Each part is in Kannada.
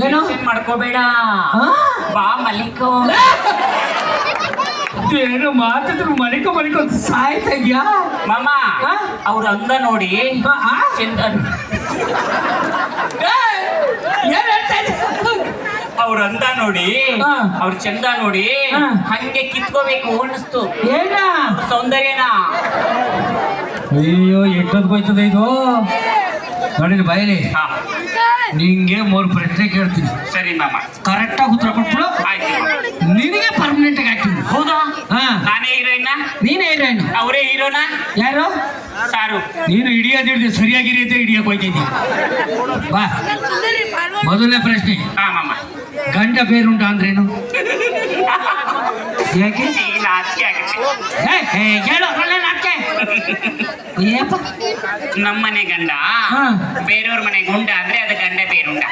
ಏನು ಮಾಡ್ಕೋಬೇಡ, ಬಾ ಮಲಿಕೋ. ಏನು ಮಾತಾದ್ರು ಮಲಿಕೋ ಸಾಯ್ತಾ ಇದ್ಯಾ ಮಾಮ? ಅವ್ರ ಅಂದ ನೋಡಿ ಚಂದ, ಏನ್ ಹೇಳ್ತಾ ಇದ್ಯ? ಅವ್ರ ಅಂದ ನೋಡಿ, ಅವ್ರ ಚಂದ ನೋಡಿ ಹಂಗೆ ಕಿತ್ಕೋಬೇಕು ಅನ್ನಿಸ್ತು. ಏನ ಸೌಂದರ್ಯನ? ಅಯ್ಯೋ ಎಷ್ಟೊತ್ತು ಹೋಯ್ತದೆ ಇದು. ನೋಡಿ ಬಯಲಿ, ನಿಂಗೆ 3 ಪ್ರಶ್ನೆ ಕೇಳ್ತೀನಿ. ಸರಿ ಮಾಮ. ಕರೆಕ್ಟಾಗಿ ಉತ್ತರ ಕೊಟ್ಬಿಡು. ಆಯ್ತು. ನಿನಗೆ ಪರ್ಮನೆಂಟ್ ಆಗಿ ಹಾಕ್ತೀನಿ. ಹೌದಾ? ಹಾ, ನಾನೇ ಹೀರೋಯಿನ್? ನೀನೇ ಹೀರೋಯಿನ್. ಅವರೇ ಹೀರೋನಾ? ಯಾರು? ಸಾರು. ನೀನು ಹಿಡಿಯೋದಿಡ್ದು ಸರಿಯಾಗಿರಿ ಅಂತ ಹಿಡಿಯಕ್ ಹೋಯ್ತಿದ್ದಿ. ಬಾ, ಮೊದಲನೇ ಪ್ರಶ್ನೆ. ಹಾ ಮಾಮ. ಗಂಡ ಬೇರುಂಟ ಅಂದ್ರೇನು? ಯಾಕೆ ನಾಚಿಕೆ ಆಗುತ್ತೆ. ಹೇಳು, ನಾಕೆ ನಮ್ಮನೆ ಗಂಡ ಬೇರೆಯವ್ರ ಮನೆ ಗುಂಡ ಅಂದ್ರೆ ಅದು ಗಂಡ ಬೇರುಂಡ.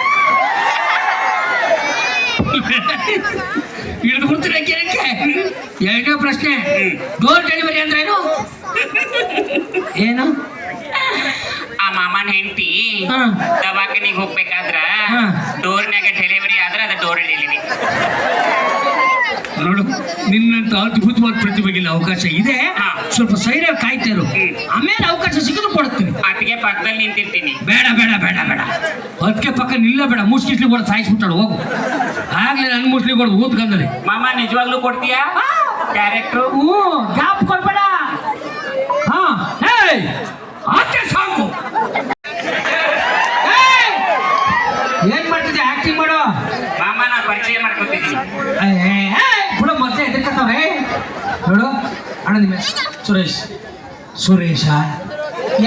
ಹಿಡಿದು ಬಿಡ್ತೀರ ಕೆರಕ್ಕೆ. ಎರಡನೇ ಪ್ರಶ್ನೆ, ಡೋರ್ ಡೆಲಿವರಿ ಅಂದ್ರೇನು? ಏನು? ಆ ಮಾಮನ ಹೆಂಡತಿ ದವಾಖಾನಿಗೆ ಹೋಗ್ಬೇಕಾದ್ರ ಡೋರ್ನಾಗ ಡೆಲಿವರಿ ಆದ್ರೆ ಅದು ಡೋರ್ ಡೆಲಿವರಿ. ನೋಡು, ನಿನ್ನಂತ ಅದ್ಭುತವಾದ ಪ್ರತಿಭೆಗಿಲ್ಲ ಅವಕಾಶ ಇದೆ. ಸ್ವಲ್ಪ ಸೈಡಲ್ಲಿ ಕಾಯ್ತಿರು, ಆಮೇಲೆ ಅವಕಾಶ ಸಿಕ್ಕಿದ್ರು ಕೊಡ್ತೀನಿ. ಅದಕ್ಕೆ ಪಕ್ಕದಲ್ಲಿ ನಿಂತಿರ್ತೀನಿ. ಬೇಡ ಬೇಡ ಬೇಡ ಬೇಡ, ಅದಕ್ಕೆ ಪಕ್ಕ ನಿಲ್ಲ ಬೇಡ. ಮುಸ್ಲಿಸ್ಲಿ ಕೂಡ ಸಾಯಿಸ್ಬಿಟ್ಟಾಳು, ಹೋಗು. ಆಗ್ಲೇ ನನ್ನ ಮುಸ್ಲಿ ಕೂಡ ಊದ್ಕಂದಲ್ಲಿ. ಮಾಮ ನಿಜವಾಗ್ಲೂ ಕೊಡ್ತೀಯಾ ಕ್ಯಾರೆಕ್ಟ್ರು? ಗ್ಯಾಪ್ ಕೊಡ್ಬೇಡ. ಹಾ, ಆಕೆ ಸಾಕು. ಏನ್ ಮಾಡ್ತಿದ್ದೆ? ಆಕ್ಟಿಂಗ್ ಮಾಡು. ಮಾಮ ನಾ ಪರಿಚಯ ಮಾಡ್ಕೊತಿದ್ದೀನಿ. ಕೂಡ ಮತ್ತೆ ಎದುರ್ಕತ್ತವ್ರೆ. ನೋಡು ಅಣ್ಣ, ನಿಮ್ಮ ಸುರೇಶ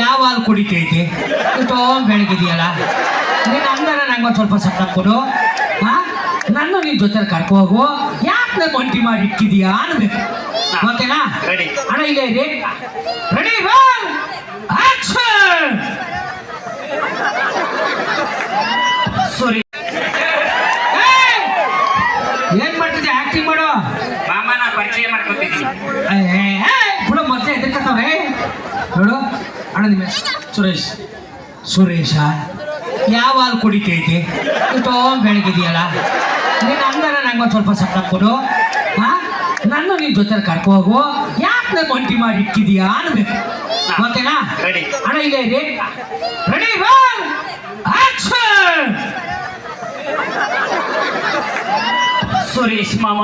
ಯಾವ ಹಾಲು ಕುಡಿತೈತಿ? ಇಷ್ಟೊಂದು ಬೆಳಗಿದೆಯಲ್ಲ, ನೀನು ಅಂದಾರ ನಂಗೊಂದು ಸ್ವಲ್ಪ ಸಪ್ಪ ಕೊಡು. ನನ್ನ ನಿನ್ ಜೊತೆ ಕರ್ಕೊ ಹೋಗು. ಯಾಕೆ ಮಂಟಿ ಮಾಡಿ ಇಕ್ಕಿದೀಯಾ ಅನ್ಬೇಕು. ಓಕೆನಾ? ಅಣ್ಣ ಇಲ್ಲೇ ಇರಿ. Ready, roll action. ಸಾರಿ. ಏನ್ ಮಾಡ್ತಿದ್ದೆ? ಆಕ್ಟಿಂಗ್ ಮಾಡು. ಮಾಮ ನಾ ಪರಿಚಯ ಮಾಡ್ಕೊತಿದ್ದೀನಿ. ಕೂಡ ಮತ್ತೆ ಎದುರ್ಕತ್ತವ್ರೆ. ನೋಡು ಅಣ್ಣ, ನಿಮ್ಮ ಸುರೇಶ ಯಾವ ಹಾಲು ಕುಡಿತೈತಿ? ಇಷ್ಟೊಂದು ಬೆಳಗಿದೆಯಲ್ಲ, ನೀನು ಅಂದಾರ ನಂಗೊಂದು ಸ್ವಲ್ಪ ಸಪ್ಪ ಕೊಡು. ನನ್ನ ನಿನ್ ಜೊತೆ ಕರ್ಕೊ ಹೋಗು. ಯಾಕೆ ಮಂಟಿ ಮಾಡಿ ಇಕ್ಕಿದೀಯಾ ಅನ್ಬೇಕು. ಓಕೆನಾ? ಅಣ್ಣ ಇಲ್ಲೇ ಇರಿ. Ready, roll action. ಸುರೇಶ್ ಮಾಮ